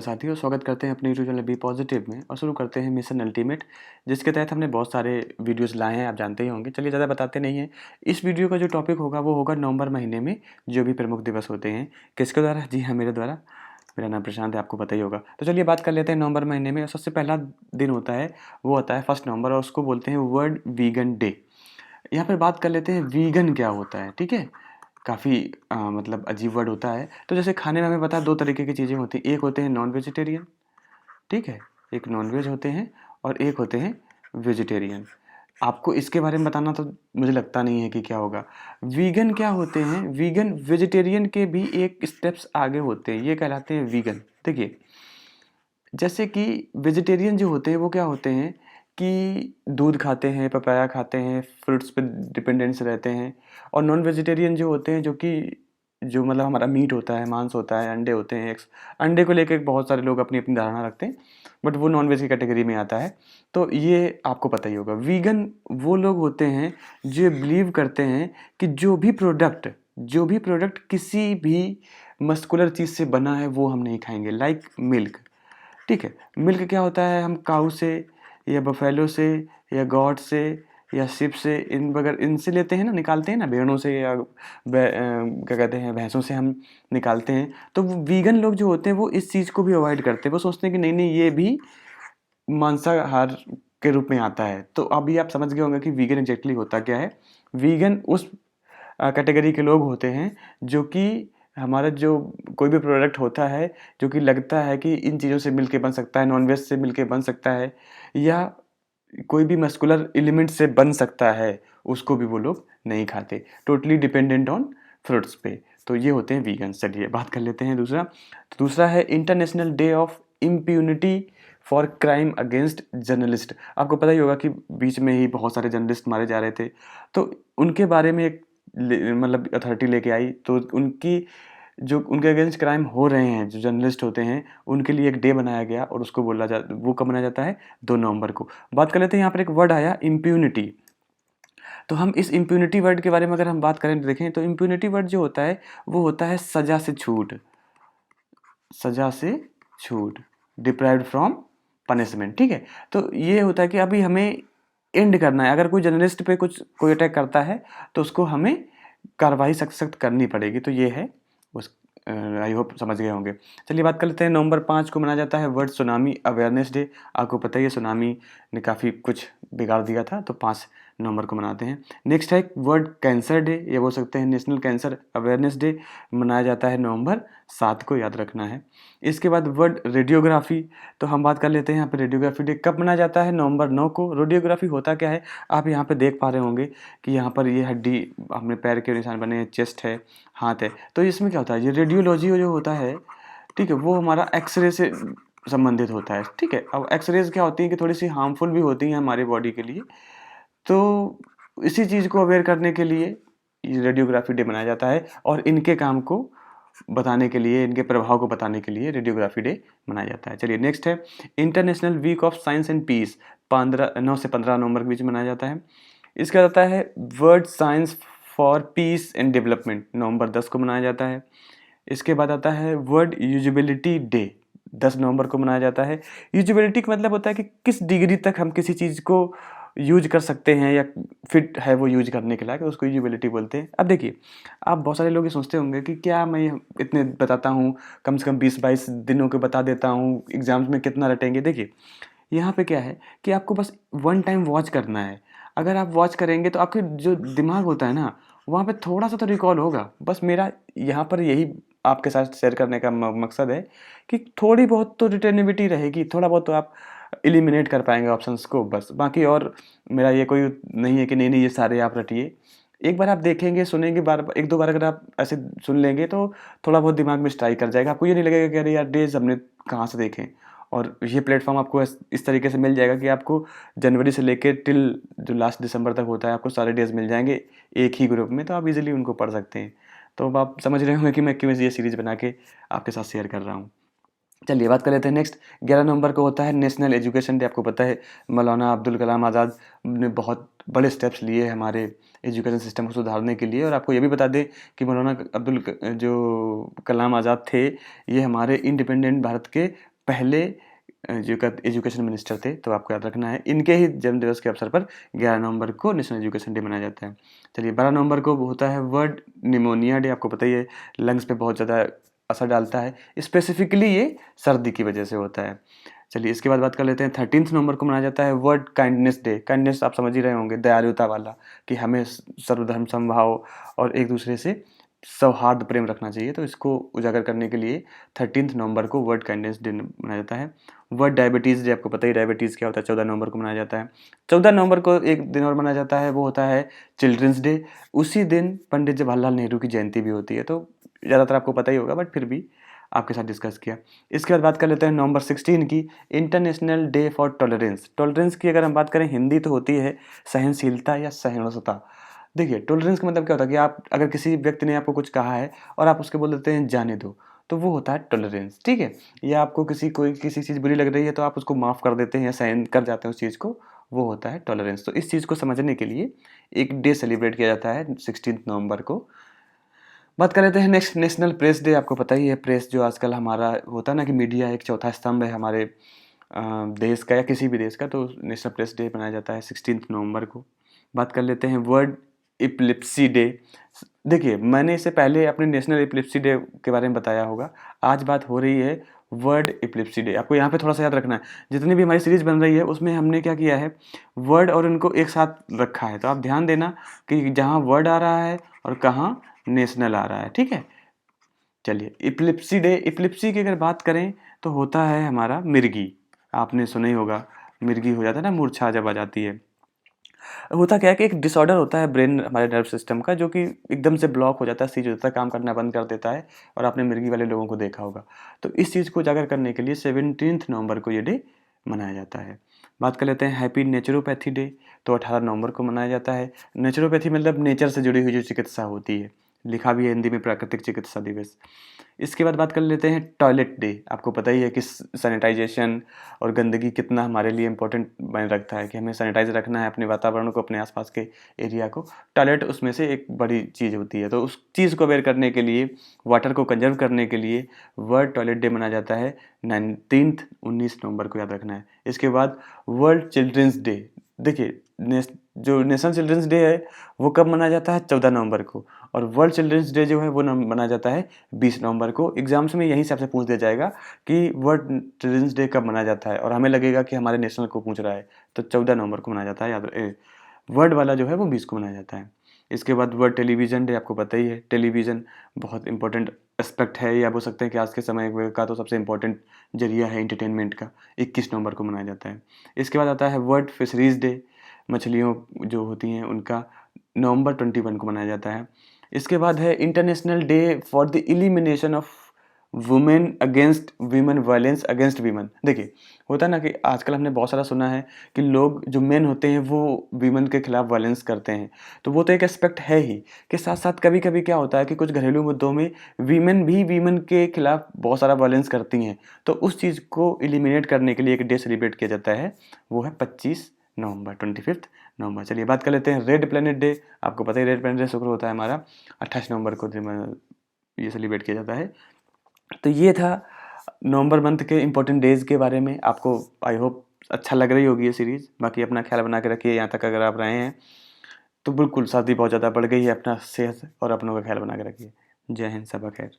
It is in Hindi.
साथियों, स्वागत करते हैं अपने यूट्यूब चैनल बी पॉजिटिव में और शुरू करते हैं मिशन अल्टीमेट, जिसके तहत हमने बहुत सारे वीडियोस लाए हैं। आप जानते ही होंगे। चलिए ज़्यादा बताते नहीं हैं। इस वीडियो का जो टॉपिक होगा वो होगा नवंबर महीने में जो भी प्रमुख दिवस होते हैं। किसके द्वारा? जी हाँ, मेरे द्वारा। मेरा नाम प्रशांत है, आपको पता ही होगा। तो चलिए बात कर लेते हैं नवंबर महीने में। सबसे पहला दिन होता है वो होता है 1 नवंबर और उसको बोलते हैं वर्ल्ड वीगन डे। यहाँ पर बात कर लेते हैं वीगन क्या होता है। ठीक है, काफ़ी मतलब अजीब वर्ड होता है। तो जैसे खाने में हमें पता है 2 तरीके की चीज़ें होती हैं। एक होते हैं नॉन वेजिटेरियन, ठीक है, एक नॉन-वेज होते हैं और एक होते हैं वेजिटेरियन। आपको इसके बारे में बताना तो मुझे लगता नहीं है कि क्या होगा। वीगन क्या होते हैं? वीगन वेजिटेरियन के भी एक स्टेप्स आगे होते हैं, ये कहलाते हैं वीगन। देखिए, जैसे कि वेजिटेरियन जो होते हैं वो क्या होते हैं कि दूध खाते हैं, पपाया खाते हैं, फ्रूट्स पे डिपेंडेंस रहते हैं। और नॉन वेजिटेरियन जो होते हैं जो मतलब हमारा मीट होता है, मांस होता है, अंडे होते हैं, एग्स। अंडे को लेके बहुत सारे लोग अपनी-अपनी धारणा रखते हैं, बट वो नॉन वेज की कैटेगरी में आता है। तो ये आपको पता ही होगा। वीगन वो लोग होते हैं जो बिलीव करते हैं कि जो भी प्रोडक्ट किसी भी मस्कुलर चीज़ से बना है वो हम नहीं खाएँगे, लाइक मिल्क। ठीक है, मिल्क क्या होता है? हम काऊ से या बफेलो से या गॉट से या शिप से इन वगैरह इनसे लेते हैं ना, निकालते हैं ना, भेड़ों से या क्या कहते हैं, भैंसों से हम निकालते हैं। तो वो वीगन लोग जो होते हैं वो इस चीज़ को भी अवॉइड करते हैं। वो सोचते हैं कि नहीं-नहीं, ये भी मांसाहार के रूप में आता है। तो अभी आप समझ गए होंगे कि वीगन एग्ज़ैक्टली होता क्या है। वीगन उस कैटेगरी के लोग होते हैं जो कि हमारा जो कोई भी प्रोडक्ट होता है जो कि लगता है कि इन चीज़ों से मिलके बन सकता है, नॉन-वेज से मिलके बन सकता है या कोई भी मस्कुलर एलिमेंट से बन सकता है, उसको भी वो लोग नहीं खाते। टोटली डिपेंडेंट ऑन फ्रूट्स पे। तो ये होते हैं वीगन्स। चलिए बात कर लेते हैं दूसरा। तो दूसरा है international day of impunity for crime against journalist. आपको पता ही होगा कि बीच में ही बहुत सारे जर्नलिस्ट मारे जा रहे थे। तो उनके बारे में एक मतलब अथॉरिटी लेके आई, तो उनकी जो उनके अगेंस्ट क्राइम हो रहे हैं, जो जर्नलिस्ट होते हैं, उनके लिए एक डे बनाया गया और उसको वो कब मनाया जाता है? 2 नवंबर को। बात कर लेते हैं, यहाँ पर एक वर्ड आया इम्प्यूनिटी। तो हम इस इम्प्यूनिटी वर्ड के बारे में अगर हम बात करें तो देखें, तो इम्प्यूनिटी वर्ड जो होता है वो होता है सज़ा से छूट। सज़ा से छूट, डिप्राइव्ड फ्रॉम पनिशमेंट। ठीक है? तो ये होता है कि अभी हमें एंड करना है। अगर कोई जर्नलिस्ट पे कोई अटैक करता है तो उसको हमें कार्रवाई सख्त-सख्त करनी पड़ेगी। तो ये है उस आई होप समझ गए होंगे। चलिए बात कर लेते हैं, नवंबर 5 को मनाया जाता है वर्ल्ड सुनामी अवेयरनेस डे। आपको पता ही है सुनामी ने काफ़ी कुछ बिगाड़ दिया था, तो 5 नवंबर को मनाते हैं। नेक्स्ट है वर्ल्ड कैंसर डे, ये बोल सकते हैं नेशनल कैंसर अवेयरनेस डे, मनाया जाता है नवंबर 7 को, याद रखना है। इसके बाद वर्ल्ड रेडियोग्राफी, तो हम बात कर लेते हैं यहाँ पे रेडियोग्राफी डे कब मनाया जाता है? नवंबर 9 को। रेडियोग्राफी होता क्या है? आप यहाँ पे देख पा रहे होंगे कि यहाँ पर ये हड्डी, अपने पैर के निशान बने हैं, चेस्ट है, हाथ है। तो इसमें क्या होता है? ये रेडियोलॉजी जो होता है, ठीक है, वो हमारा एक्सरे से संबंधित होता है। ठीक है, अब एक्सरेज क्या होती हैं कि थोड़ी सी हार्मफुल भी होती हैं हमारी बॉडी के लिए। तो इसी चीज़ को अवेयर करने के लिए ये रेडियोग्राफी डे मनाया जाता है और इनके काम को बताने के लिए, इनके प्रभाव को बताने के लिए रेडियोग्राफी डे मनाया जाता है। चलिए नेक्स्ट है international week of science and peace, 9 से 15 नवंबर के बीच में मनाया जाता है। इसका आता है world science for peace and development, नवंबर 10 को मनाया जाता है। इसके बाद आता है वर्ल्ड यूजेबिलिटी डे, 10 नवंबर को मनाया जाता है। यूजेबिलिटी का मतलब होता है कि किस डिग्री तक हम किसी चीज़ को यूज कर सकते हैं या फिट है वो यूज करने के लायक, उसको यूजेबिलिटी बोलते हैं। अब देखिए, आप बहुत सारे लोग ये सोचते होंगे कि क्या मैं इतने बताता हूँ, कम से कम 20-22 दिनों के बता देता हूँ, एग्ज़ाम्स में कितना रटेंगे। देखिए, यहाँ पे क्या है कि आपको बस वन टाइम वॉच करना है। अगर आप वॉच करेंगे तो आपके जो दिमाग होता है ना, वहाँ पे थोड़ा-सा तो रिकॉल होगा। बस मेरा यहाँ पर यही आपके साथ शेयर करने का मकसद है कि थोड़ी बहुत तो रिटेनेबिलिटी रहेगी, थोड़ा बहुत तो आप एलिमिनेट कर पाएँगे ऑप्शंस को बस। बाकी और मेरा ये कोई नहीं है कि नहीं-नहीं ये सारे आप रटिए। एक बार आप देखेंगे, सुनेंगे, बार 1-2 बार अगर आप ऐसे सुन लेंगे तो थोड़ा बहुत दिमाग में स्ट्राइक कर जाएगा। आपको ये नहीं लगेगा कि अरे यार डेज़ हमने कहाँ से देखे। और ये प्लेटफ़ॉर्म आपको इस तरीके से मिल जाएगा कि आपको जनवरी से लेके टिल जो लास्ट दिसंबर तक होता है, आपको सारे डेज़ मिल जाएँगे एक ही ग्रुप में, तो आप इज़िली उनको पढ़ सकते हैं। तो अब आप समझ रहे होंगे कि मैं क्यों ये सीरीज़ बना के आपके साथ शेयर कर रहा हूँ। चलिए बात कर लेते हैं नेक्स्ट। 11 नवंबर को होता है नेशनल एजुकेशन डे। आपको पता है मौलाना अब्दुल कलाम आज़ाद ने बहुत बड़े स्टेप्स लिए हमारे एजुकेशन सिस्टम को सुधारने के लिए। और आपको ये भी बता दें कि मौलाना जो कलाम आज़ाद थे, ये हमारे इंडिपेंडेंट भारत के पहले एजुकेशन मिनिस्टर थे। तो आपको याद रखना है, इनके ही जन्म दिवस के अवसर पर 11 नवंबर को नेशनल एजुकेशन डे मनाया जाता है। चलिए 12 नवंबर को होता है वर्ल्ड निमोनिया डे। आपको पता ही है लंग्स पे बहुत ज़्यादा असर डालता है, स्पेसिफिकली ये सर्दी की वजह से होता है। चलिए इसके बाद बात कर लेते हैं 13 नवंबर को मनाया जाता है वर्ल्ड काइंडनेस डे। काइंडनेस आप समझ ही रहे होंगे, दयालुता वाला, कि हमें सर्वधर्म समभाव और एक दूसरे से सौहार्द प्रेम रखना चाहिए। तो इसको उजागर करने के लिए 13 नवंबर को वर्ल्ड काइंडनेस डे मनाया जाता है। वर्ल्ड डायबिटीज़ डे, आपको पता ही डायबिटीज़ क्या होता है, 14 नवंबर को मनाया जाता है। 14 नवंबर को एक दिन और मनाया जाता है, वो होता है चिल्ड्रंस डे। उसी दिन पंडित जवाहरलाल नेहरू की जयंती भी होती है। तो ज़्यादातर आपको पता ही होगा, बट फिर भी आपके साथ डिस्कस किया। इसके बाद बात कर लेते हैं नवंबर 16 की, international day for tolerance. Tolerance की अगर हम बात करें, हिंदी तो होती है सहनशीलता या सहिष्णुता। देखिए टॉलरेंस का मतलब क्या होता है कि आप अगर किसी व्यक्ति ने आपको कुछ कहा है और आप उसके बोल देते हैं जाने दो, तो वो होता है टॉलरेंस, ठीक है। या आपको किसी चीज़ बुरी लग रही है तो आप उसको माफ़ कर देते हैं या सहन कर जाते हैं उस चीज़ को, वो होता है टॉलरेंस। तो इस चीज़ को समझने के लिए एक डे सेलिब्रेट किया जाता है 16 नवंबर को। बात कर लेते हैं नेक्स्ट नेशनल प्रेस डे। आपको पता ही है प्रेस जो आजकल हमारा होता है ना कि मीडिया एक चौथा स्तंभ है हमारे देश का या किसी भी देश का। तो नेशनल प्रेस डे मनाया जाता है 16 नवंबर को। बात कर लेते हैं वर्ल्ड एपिलेप्सी डे। देखिए मैंने इससे पहले अपने नेशनल एपिलेप्सी डे के बारे में बताया होगा। आज बात हो रही है वर्ल्ड एपिलेप्सी डे। आपको यहाँ पे थोड़ा सा याद रखना है, जितनी भी हमारी सीरीज बन रही है उसमें हमने क्या किया है, वर्ड और उनको एक साथ रखा है। तो आप ध्यान देना कि जहाँ वर्ड आ रहा है और कहाँ नेशनल आ रहा है, ठीक है। चलिए एपिलेप्सी डे, एपिलेप्सी की अगर बात करें तो होता है हमारा मिर्गी। आपने सुना ही होगा, मिर्गी हो जाता है ना, मूर्छा जब आ जाती है। होता क्या है कि एक डिसऑर्डर होता है ब्रेन हमारे नर्व सिस्टम का, जो कि एकदम से ब्लॉक हो जाता है, सीज हो जाता है, काम करना बंद कर देता है। और आपने मिर्गी वाले लोगों को देखा होगा। तो इस चीज़ को उजागर करने के लिए 17 नवंबर को ये डे मनाया जाता है। बात कर लेते हैं हैप्पी नेचुरोपैथी डे। तो 18 नवंबर को मनाया जाता है। नेचुरोपैथी मतलब नेचर से जुड़ी हुई जो चिकित्सा होती है, लिखा भी है हिंदी में प्राकृतिक चिकित्सा दिवस। इसके बाद बात कर लेते हैं टॉयलेट डे। आपको पता ही है कि सैनिटाइजेशन और गंदगी कितना हमारे लिए इम्पोर्टेंट बन रखता है, कि हमें सैनिटाइज रखना है अपने वातावरण को, अपने आसपास के एरिया को। टॉयलेट उसमें से एक बड़ी चीज़ होती है। तो उस चीज़ को अवेयर करने के लिए, वाटर को कंजर्व करने के लिए वर्ल्ड टॉयलेट डे मनाया जाता है 19 नवंबर को, याद रखना है। इसके बाद वर्ल्ड चिल्ड्रंस डे। देखिए जो नेशनल चिल्ड्रंस डे है वो कब मनाया जाता है, 14 नवंबर को। और वर्ल्ड चिल्ड्रंस डे जो है वो मनाया जाता है 20 नवंबर को। एग्जाम्स में यहीं से आपसे पूछ दिया जाएगा कि वर्ल्ड चिल्ड्रंस डे कब मनाया जाता है, और हमें लगेगा कि हमारे नेशनल को पूछ रहा है। तो 14 नवंबर को मनाया जाता है, वर्ल्ड वाला जो है वो 20 को मनाया जाता है। इसके बाद वर्ल्ड टेलीविज़न डे। आपको पता ही है टेलीविज़न बहुत इंपॉर्टेंट एस्पेक्ट है, या बोल सकते हैं कि आज के समय का तो सबसे इम्पोर्टेंट जरिया है एंटरटेनमेंट का। 21 नवंबर को मनाया जाता है। इसके बाद आता है वर्ल्ड फिशरीज़ डे। मछलियों जो होती हैं उनका नवंबर 21 को मनाया जाता है। इसके बाद है international day for the elimination of women against women, violence against women. देखिए होता है ना कि आजकल हमने बहुत सारा सुना है कि लोग जो मेन होते हैं वो वीमेन के खिलाफ वायलेंस करते हैं। तो वो तो एक एस्पेक्ट है ही, के साथ साथ कभी कभी क्या होता है कि कुछ घरेलू मुद्दों में वीमेन भी वीमेन के खिलाफ बहुत सारा वायलेंस करती हैं। तो उस चीज़ को एलिमिनेट करने के लिए एक डे सेलिब्रेट किया जाता है, वो है 25 नवंबर, 25 नवंबर। चलिए बात कर लेते हैं रेड प्लेनेट डे। आपको पता ही रेड प्लेनेट डे शुक्र होता है हमारा 28 नवंबर को ये सेलिब्रेट किया जाता है। तो ये था नवंबर मंथ के इम्पोर्टेंट डेज़ के बारे में। आपको आई होप अच्छा लग रही होगी ये सीरीज़। बाकी अपना ख्याल बना के रखिए, यहाँ तक अगर आप रहे हैं तो बिल्कुल सर्दी बहुत ज़्यादा बढ़ गई है, अपना सेहत और अपनों का ख्याल बना के रखिए। जय हिंद, सबा खैर।